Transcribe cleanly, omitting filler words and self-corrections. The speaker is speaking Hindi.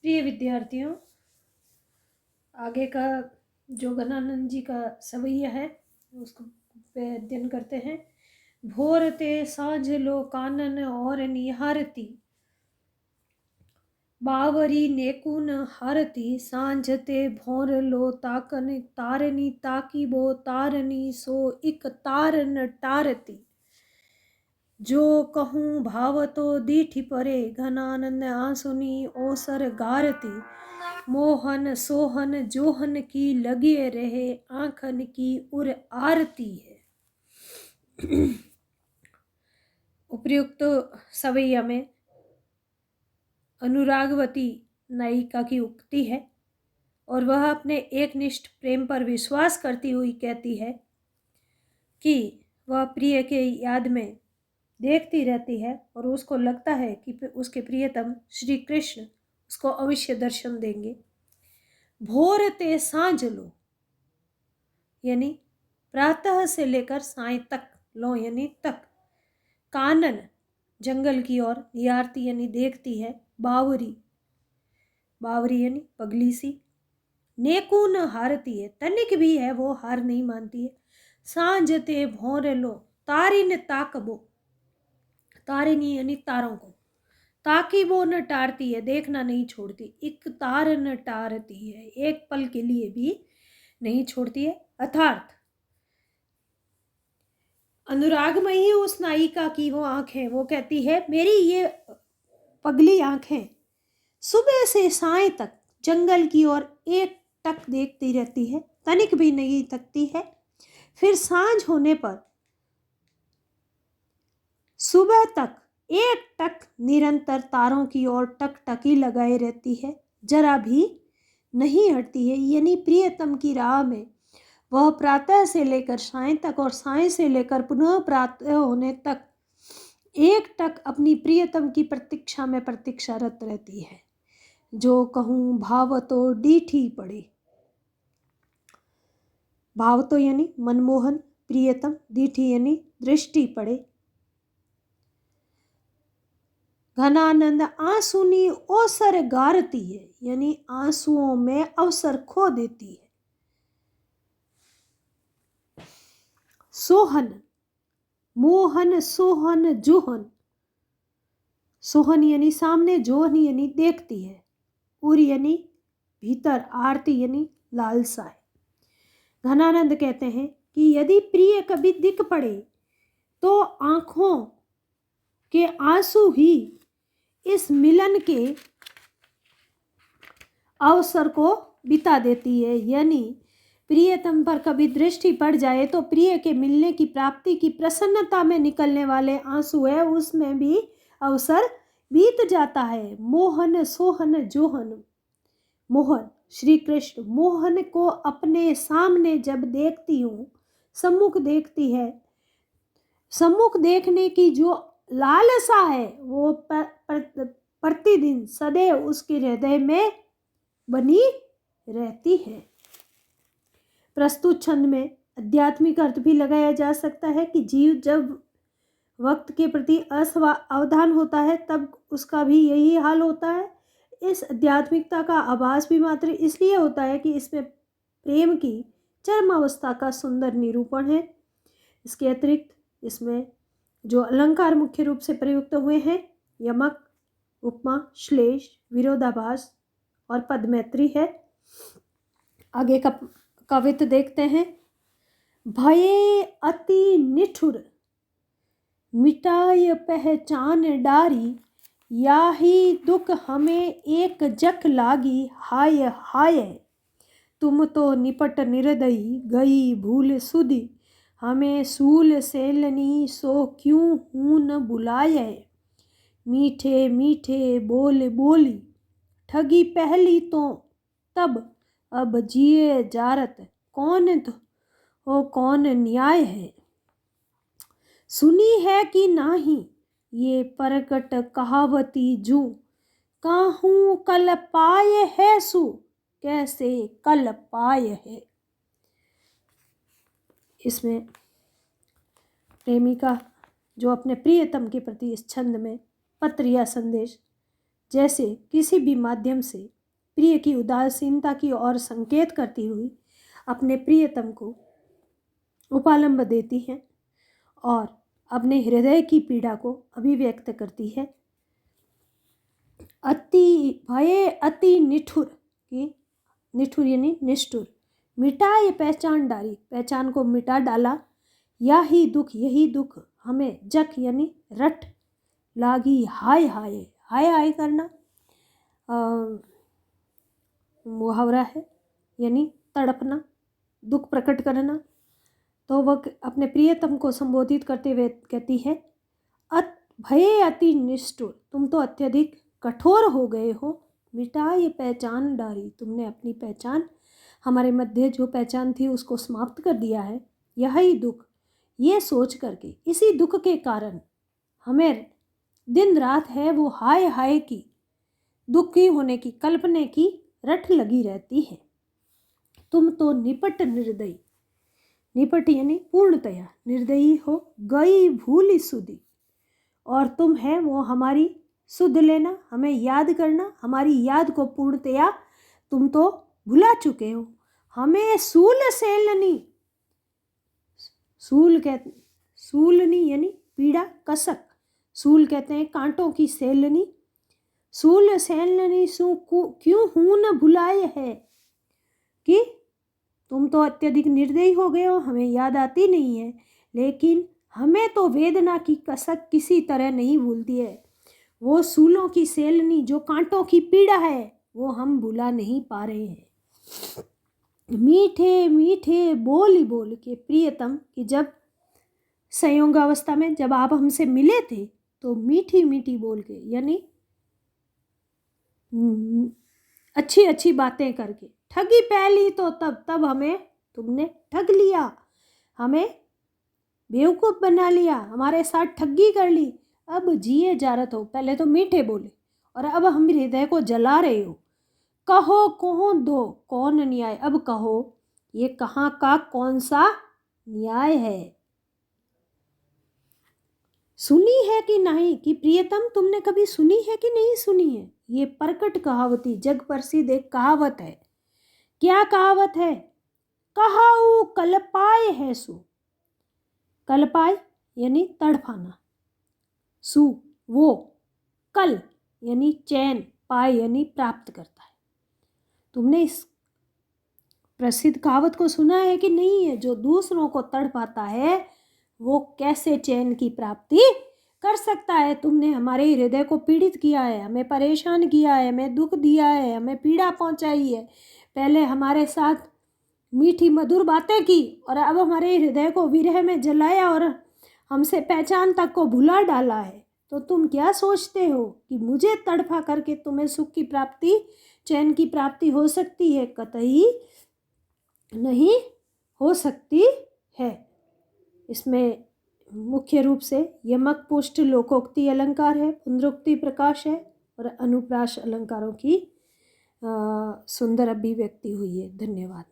प्रिय विद्यार्थियों, आगे का जो गणानंद जी का सवैया है उसको पे अध्ययन करते हैं। भोर ते साँझ लो कानन और निहारती, बावरी नेकुन हारती, सांझ ते भोर लो ताकन तारनी, ताकी बो तारनी सो इक तारन टारती। जो कहूँ भाव तो दीठी परे, घनानंद आंसुनी ओसर गारती। मोहन सोहन जोहन की लगे रहे, आंखन की उर आरती है। उपर्युक्त सवैया में अनुरागवती नायिका की उक्ति है और वह अपने एकनिष्ठ प्रेम पर विश्वास करती हुई कहती है कि वह प्रिय के याद में देखती रहती है और उसको लगता है कि उसके प्रियतम श्री कृष्ण उसको अवश्य दर्शन देंगे। भोर ते सांझ लो यानी प्रातः से लेकर साय तक, लो यानी तक, कानन जंगल की ओर, निहारती यानी देखती है, बावरी बावरी यानी पगली सी, नेकून हारती है, तनिक भी है वो हार नहीं मानती है। सांझ ते भोर लो तारिन ताकबो, तारिनी यानी तारों को, ताकि वो न टारती है, देखना नहीं छोड़ती, एक तार न टारती है, एक पल के लिए भी नहीं छोड़ती है। अर्थात अनुरागमयी उस नायिका की वो आंखें, वो कहती है मेरी ये पगली आंखें सुबह से साय तक जंगल की ओर एक टक देखती रहती है, तनिक भी नहीं थकती है। फिर सांझ होने पर सुबह तक एक टक निरंतर तारों की ओर टकटकी लगाए रहती है, जरा भी नहीं हटती है। यानी प्रियतम की राह में वह प्रातः से लेकर साय तक और साय से लेकर पुनः प्रातः होने तक एक टक अपनी प्रियतम की प्रतीक्षा में प्रतीक्षारत रहती है। जो कहूँ भाव तो डीठी पड़े, भाव तो यानी मनमोहन, प्रियतम, डीठी यानी दृष्टि पड़े। घनानंद आंसुनी ओसर गारती है यानी आंसुओं में अवसर खो देती है। सोहन, मोहन सोहन जोहन, सोहन यानी सामने, जोहन यानी देखती है, उर यानी भीतर, आरती यानी लालसा है। घनानंद कहते हैं कि यदि प्रिय कभी दिख पड़े तो आंखों के आंसू ही इस मिलन के अवसर को बिता देती है। यानी प्रियतम पर कभी दृष्टि पड़ जाए तो प्रिय के मिलने की प्राप्ति की प्रसन्नता में निकलने वाले आंसू है, उसमें भी अवसर बीत जाता है। मोहन सोहन जोहन, मोहन श्री कृष्ण, मोहन को अपने सामने जब देखती हूँ, सम्मुख देखती है, सम्मुख देखने की जो लालसा है वो प्रतिदिन सदैव उसके हृदय में बनी रहती है। प्रस्तुत छंद में आध्यात्मिक अर्थ भी लगाया जा सकता है कि जीव जब वक्त के प्रति असावधान होता है तब उसका भी यही हाल होता है। इस आध्यात्मिकता का आभास भी मात्र इसलिए होता है कि इसमें प्रेम की चरम अवस्था का सुंदर निरूपण है। इसके अतिरिक्त इसमें जो अलंकार मुख्य रूप से प्रयुक्त हुए हैं, यमक, उपमा, श्लेष, विरोधाभास और पदमैत्री है। आगे का कवित्त देखते हैं। भये अति निठुर मिटाय पहचान डारी, याही दुख हमें एक जख लागी, हाय हाय। तुम तो निपट निर्दयी गई भूल सुधी, हमें सूल सेलनी सो क्यों हूँ न बुलाए। मीठे मीठे बोल बोली ठगी पहली तो तब, अब जिए जारत कौन तो कौन न्याय है। सुनी है कि नाही ये परगट कहावती जू, काहूँ कल पाए है सु कैसे कल पाए है। इसमें प्रेमिका जो अपने प्रियतम के प्रति इस छंद में पत्र या संदेश जैसे किसी भी माध्यम से प्रिय की उदासीनता की ओर संकेत करती हुई अपने प्रियतम को उपालंब देती है और अपने हृदय की पीड़ा को अभिव्यक्त करती है। अति भये अति निठुर की, निठुर यानी निष्ठुर, मिटाए पहचान डाली, पहचान को मिटा डाला, यही दुख हमें जख यानी रट लागी, हाय हाय, हाय हाय करना मुहावरा है, यानी तड़पना, दुख प्रकट करना। तो वह अपने प्रियतम को संबोधित करते हुए कहती है, भये अति निष्ठुर, तुम तो अत्यधिक कठोर हो गए हो, मिटा ये पहचान डारी, तुमने अपनी पहचान, हमारे मध्य जो पहचान थी उसको समाप्त कर दिया है। यही दुख, ये सोच करके, इसी दुख के कारण हमें दिन रात है वो हाय हाय की, दुखी होने की, कल्पने की रट लगी रहती है। तुम तो निपट निर्दयी, निपट यानी पूर्णतया, निर्दयी हो गई भूली सुधी, और तुम है वो हमारी सुध लेना, हमें याद करना, हमारी याद को पूर्णतया तुम तो भुला चुके हो। हमें सूल सेलनी, सूलनी यानी पीड़ा, कसक, सूल कहते हैं कांटों की सेलनी, सूल सेलनी सू क्यों हूं न भुलाए है, कि तुम तो अत्यधिक निर्दयी हो गए हो, हमें याद आती नहीं है, लेकिन हमें तो वेदना की कसक किसी तरह नहीं भूलती है। वो सूलों की सेलनी, जो कांटों की पीड़ा है, वो हम भुला नहीं पा रहे हैं। मीठे मीठे बोल बोल के प्रियतम, कि जब संयोगावस्था में जब आप हमसे मिले थे तो मीठी मीठी बोल के, यानी अच्छी अच्छी बातें करके, ठगी पहली तो तब हमें तुमने ठग लिया, हमें बेवकूफ़ बना लिया, हमारे साथ ठगी कर ली। अब जिए जा रहे हो, पहले तो मीठे बोले और अब हम हृदय को जला रहे हो। कहो कौन दो कौन न्याय, अब कहो ये कहाँ का कौन सा न्याय है। सुनी है कि नहीं, कि प्रियतम तुमने कभी सुनी है कि नहीं सुनी है। ये प्रकट कहावती जग प्रसिद्ध एक कहावत है। क्या कहावत है? कहाऊ कल्पाए है सु, कल्पाए यानी तड़फाना, सु वो, कल यानी चैन, पाए यानी प्राप्त करता है। तुमने इस प्रसिद्ध कहावत को सुना है कि नहीं है? जो दूसरों को तड़पाता है वो कैसे चैन की प्राप्ति कर सकता है। तुमने हमारे हृदय को पीड़ित किया है, हमें परेशान किया है, हमें दुख दिया है, हमें पीड़ा पहुंचाई है। पहले हमारे साथ मीठी मधुर बातें की और अब हमारे हृदय को विरह में जलाया और हमसे पहचान तक को भुला डाला है। तो तुम क्या सोचते हो कि मुझे तड़पा करके तुम्हें सुख की प्राप्ति, चैन की प्राप्ति हो सकती है? कतई नहीं हो सकती है। इसमें मुख्य रूप से यमक पुष्ट लोकोक्ति अलंकार है, पुनरुक्ति प्रकाश है और अनुप्रास अलंकारों की सुंदर अभिव्यक्ति हुई है। धन्यवाद।